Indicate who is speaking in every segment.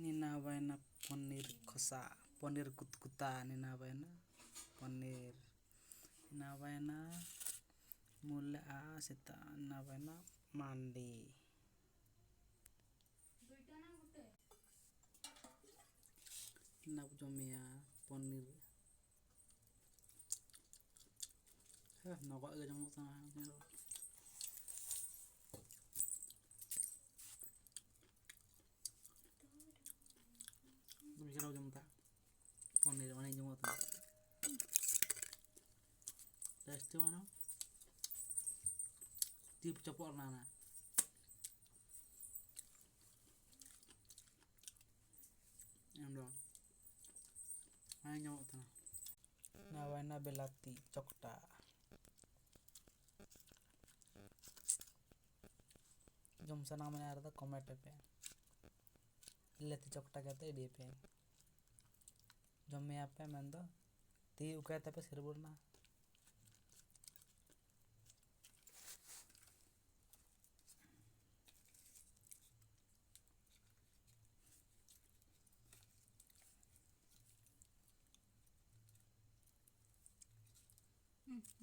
Speaker 1: Nina bayna paneer Khosa paneer कुतकुता nina bayna paneer nina bayna mule a seta nina bayna mandi nina jomia paneer nogak ge jomok tana Mikir jom ta paneer mana jomok tana tasty mana tip cepok nana endo mana jomok tana na bayna belati chokta jom sana mana ada comment pe belati chokta kate di pe jom me apa mendo ti ukai tapi serburna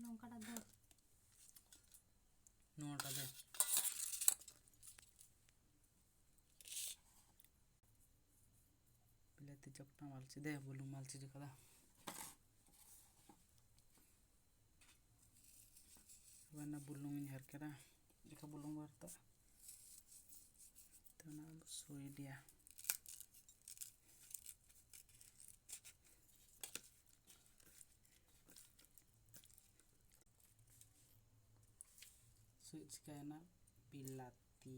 Speaker 2: nongka ada
Speaker 1: nota de belati chokta malchi de bulung malchi kada bayna bulung nyar kera jika bulung barta tana sui dia switch kaina pilati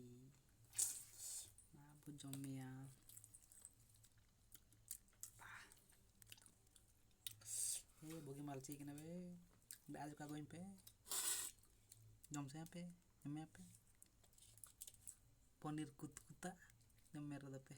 Speaker 1: na bu jomia bogi malci kena be आज का going पे jom se pe pनीर कुतकुता jom merda pe